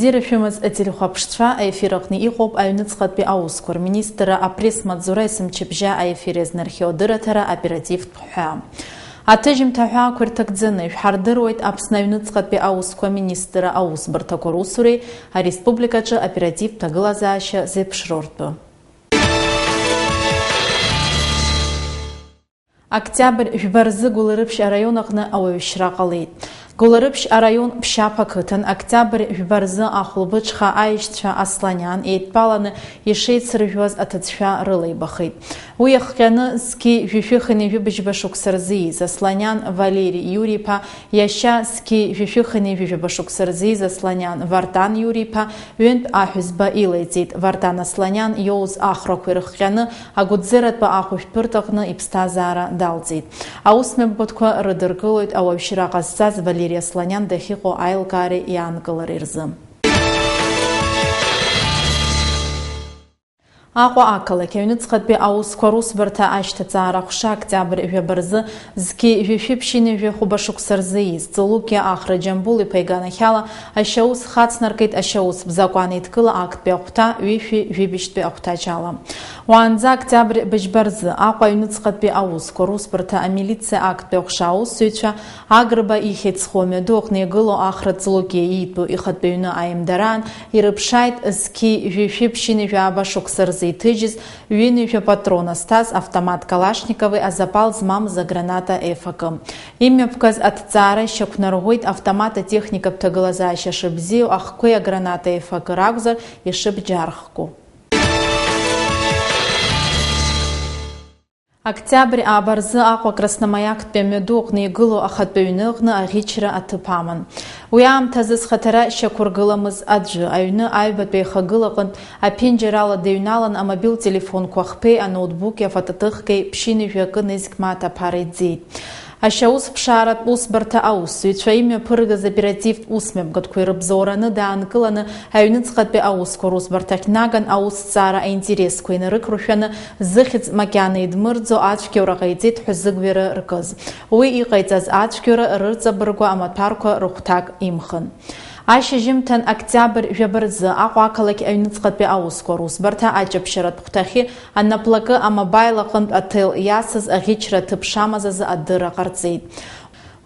Ибзирашәымыз ателехәаԥшцәа аефир аҟны иҟоуп аҩныҵҟатәи аусқәа рминистр апресс-маҵзура есымчыбжьа аефир иазнархьоу адырраҭара оперативтә ҳәа. Аҭыжьымҭа ҳәаақәа ирҭагӡаны ишәҳардыруеит Аԥсны аҩныҵҟатәи аусқәа министр аусбарҭақәа русуреи ареспубликаҿы оперативтә ҭагылазаашьа зеиԥшроуртәы. Октиабр жәбарзы Гәыларыԥшь араион аҟны ауаҩшьра ҟалеит. Гәыларыԥшь араион Ԥшьаԥ ақыҭан Октиабр жәбарзы ахәылбыҽха аишьцәа Асланиан еидтәаланы ишеицыржәуаз аҭыӡшәа рылеибахит. Уи иахҟьаны зқьи жәишәыхани жәыбжьба шықәса рзы ииз Асланиан Валери Иури-иԥа, иашьа зқьи жәишәыхани жәижәба шықәса рзы ииз Асланиан Вартан Иури-иԥа ҩынтә аҳәызба илеиҵеит. Вартан Асланиан иоуз ахрақәа ирыхҟьаны агәыҭӡыратәы ахәышәтәырҭа аҟны иԥсҭазаара далҵит. Аусмҩаԥгатәқәа рыдыркылоит ауаҩшьра ҟазҵаз Валери Асланиан дахьыҟоу аилкаареи иаанкылареи рзы. Аҟәа ақалақь аҩныҵҟатәи аусқәа русбарҭа ашьҭаҵаара ҟәша Октиабр жәабарзы зқьи жәишәыԥшьини жәахәыба-шықәса рзы ииз Ҵлукиа Ахра Џьамбул-иԥа иганахьала ашьаус хацнаркит ашьаус бзакәан еидкыла актәи ахәҭа ҩышәи жәибжьтәи ахәҭаҷала. Уаанӡа Октиабр быџьбарзы Аҟәа аҩныҵҟатәи аусқәа русбарҭа амилициа актәи аҟәша аусзуҩцәа Агрба ихьыӡхо амҩаду аҟны игылоу Ахра Ҵлукиа иитәу ихатәы ҩны ааимдараан ирыԥшааит зқьи жәишәыԥшьини жәаба-шықәса рзы иҭыжьыз ҩынҩажәа патрона зҭаз автомат Калашникови азапал змамыз аграната ЕФК. Имҩаԥгаз аҭҵаара ишьақәнарӷәит автомат атехникатә ҭагылазаашьа шыбзиоу ахқәеи аграната ЕФК ракәзар ишыбџьархку. Октиабр аабарзы Аҟәа Красномаиактәи амҩаду аҟны игылоу ахатәы ҩны аҟны аӷьычра аҭыԥ аман. Уи аамҭазы зхаҭара шьақәыргыламыз аӡәы аҩны аҩбатәи аихагыла аҟнытә аԥенџьыр ала дыҩналан амобил телефонқәа хԥеи аноутбуки афотоҭыхгеи ԥшьынҩажәа акы нызқь-мааҭ аԥара иӡеит. Ашьаус ԥшааратә усбарҭа аусзуҩцәа имҩаԥыргаз оперативтә усмҩаԥгатәқәа ирыбзоураны даанкыланы аҩныҵҟатәи аусқәа русбарҭахь наган аусҭҵаара аинтересқәа инарықәыршәаны зыхьӡ макьана идмырӡо ацәгьаура ҟаиҵеит ҳәа зыгәҩара ркыз. Уи иҟаиҵаз ацәгьаура рырҵабыргуа амаҭәарқәа рыхәҭак имхын. Ашьыжьымҭан Октиабр жәабарзы Аҟәа ақалақь аҩныҵҟатәи аусқәа русбарҭа аҷаԥшьаратә хәҭахьы анаплакы амобаил аҟнытә аҭел иасыз аӷьычра аҭыԥ шамаз азы адырра ҟарҵеит.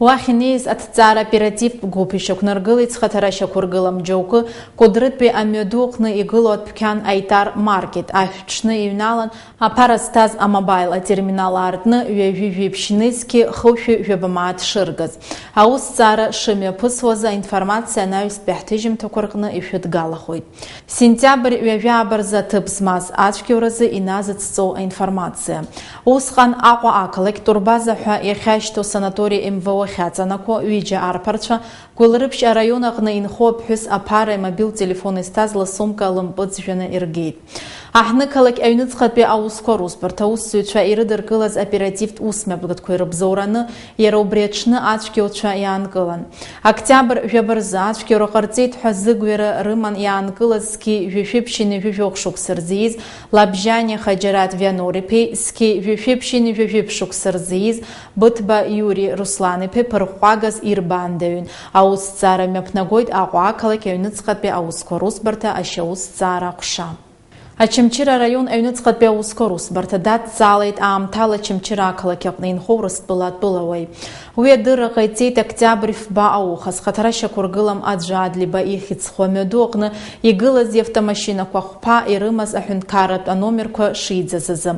Уахь инеиз аҭҵаара оперативтә гәыԥ ишьақәнаргылеит зхаҭара шьақәыргылам џьоукы Кәыдрытәи амҩаду аҟны игылоу адәқьан Аитар маркет ашәҭшны иҩналан аԥара зҭаз амобаил атерминал аартны ҩажәи-жәиԥшьнызқьи хышәи жәабамааҭ шыргаз. Аусҭҵаара шымҩаԥысуаз аинформациа анаҩстәи ҳҭыжьымҭақәа рҟны ишәыдгалахоит. Сентиабр ҩажәаабарзы аҭыԥ змаз ацәгьауразы иназыцҵоу аинформациа. Усҟан Аҟәа ақалақь Турбаза ҳәа иахьашьҭоу санаториа МВО хьаҵанақәа ҩыџьа арԥарцәа Гәыларыԥшь араион аҟны инхо аԥҳәыс аԥара имобил телефон изҭаз ласумка лымпыҵжәаны иргеит. Аҳнықалақь аҩныҵҟатәи аусқәа русбарҭа аусзуҩцәа ирыдыркылаз оперативтә усмҩаԥгатәқәа ирыбзоураны иара убри аҽны ацәгьауцәа иаанкылан. Октиабр жәабарзы ацәгьаура ҟарҵеит ҳәа зыгәҩара рыман иаанкылаз зқьи жәишәыԥшьини жәижәохә-шықәса рзы ииз Лабжьани Хаџьараҭ Вианор-иԥеи зқьи жәишәыԥшьини жәижәытә-шықәса рзы ииз Быҭба Иури Руслан-иԥеи ԥырӷәӷәагаз ирбаандаҩын. Аусҭҵаара мҩаԥнагоит Аҟәа ақалақь аҩныҵҟатәи аусқәа русбарҭа ашьаусҭҵаара ҟәша. Ачымчыр араион аҩныҵҟатәи аусқәа русбарҭа дадҵаалеит аамҭала Ачымчыр ақалақь аҟны инхоу Урыстәыла атәылауаҩ. Уи адырра ҟаиҵеит Октиабр ифба ауха зхаҭара шьақәыргылам аӡәы Адлиба ихьыӡхо амҩаду аҟны игылаз иавтомашьынақәа хәԥа ирымаз аҳәынҭқарратә аномерқәа шиӡаз азы.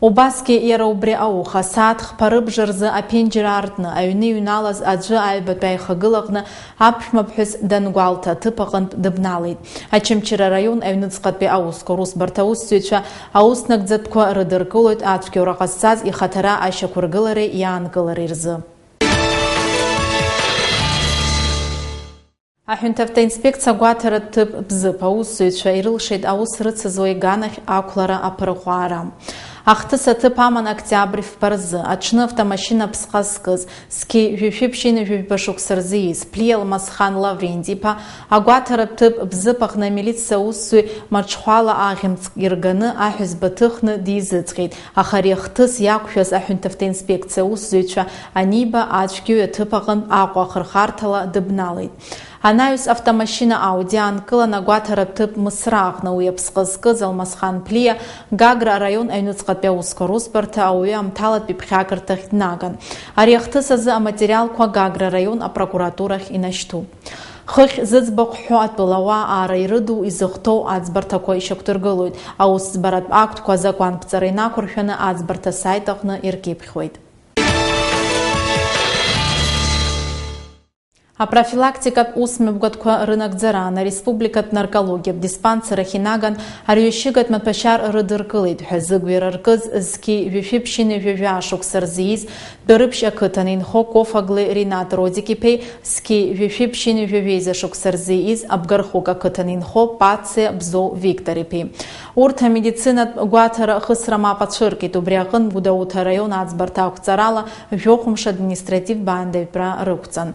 Убасгьы иара убри ауха асааҭ хԥа рыбжа рзы аԥенџьыр аартны аҩны иҩналаз аӡәы аҩбатәи аихагыла аҟны аԥшәмаԥҳәыс дангәалҭа аҭыԥ аҟнытә дыбналеит. Ачымчыр араион аҩныҵҟатәи аусқәа русбарҭа аусзуҩцәа ауснагӡатәқәа рыдыркылоит ацәгьаура ҟазҵаз ихаҭара ашьақәыргылареи иаанкылареи рзы. Аҳәынҭавтоинспекциа гәаҭара ҭыԥ Бзыԥ аусзуҩцәа ирылшеит аус рыцызуа иганахь ақәлара аԥырӷәаара. Ахҭыс аҭыԥ аман Октиабр ифбарзы аҽны автомашьына ԥсҟа зкыз зқьи жәишәыԥшьини жәижәба-шықәса рзы ииз Ԥлиа Алмасхан Лавренти-иԥа агәаҭаратә ҭыԥ Бзыԥ аҟны амилициа аусзуҩ маҽхәала аӷьымҵк ирганы аҳәызба ҭыхны дизыҵҟьеит. Аха ари ахҭыс иақәшәаз аҳәынҭавтоинспекциа аусзуҩцәа аниба ацәгьаҩ аҭыԥ аҟнытә Аҟәа ахырхарҭала дыбналеит. Анаҩс автомашина Ауди аанкылан агәаҭара ҭыԥ Мысраҟны уи аԥсҟы зкыз Алмасхан Ԥлиа Гагра араион аҩнуҵҟатәи аусқәа русбарҭа ауаҩы амҭалатәи ԥхьакырҭахь днаган. Ари ахҭыс азы аматериалқәа Гагра араион апрокуратурахь инашьҭуп. Хыхь зыӡбахә ҳәо атәылауаа аара ирыду изыхәҭоу аӡбарҭақәа ишьақәдыргылоит. Аусӡбаратә актқәа азакәанԥҵара инақәыршәаны аӡбарҭа асайт аҟны иркьыԥхьуеит. Апрофилактикатә усмҩаԥгатәқәа рынагӡара ареспубликатә наркологиатә диспансерахь инаган арҩашьыгатә маҭәашьар рыдыркылеит ҳәа зыгәира ркыз зқьи жәашәи-ԥшьыни жәажәа шықәса рзы из Дырыԥшь ақыҭан инхо Кофаглы Ринат Родик-иԥеи зқьи жәашәи-ԥшьыни жәаҩеиза шықәса рзы из Абгархук ақыҭан инхо Пациа Бзоу Виктор-иԥеи. Урҭ амедицинатә гәаҭара хысра мап ацәыркит. Убри аҟынтә Гәдоуҭа араион аӡбарҭа ақәҵарала жәохәымш административтә баандаҩтәра рықәҵан.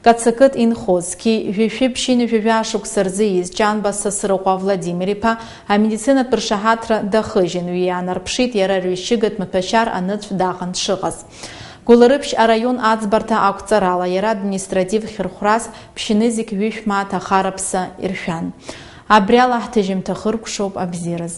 Кацакыт инхо зқьи жәашәи-ԥшьыни жәажәа шықәса рзы из Ҷанба Сасрыҟәа Владимир-иԥа амедицинатә ршаҳаҭра дахыжьын, уи иаанарԥшит иара арҩашьыгатә маҭәашьар аныцә даҟан дшыҟаз. Гәыларыԥшь араион аӡбарҭа ақәҵарала иара административтә хьырхәрас ԥшьны зегь ҩышә мааҭ ахараԥса иршәан. Абриала ҳҭыжьымҭа хыркәшоуп абзиараз.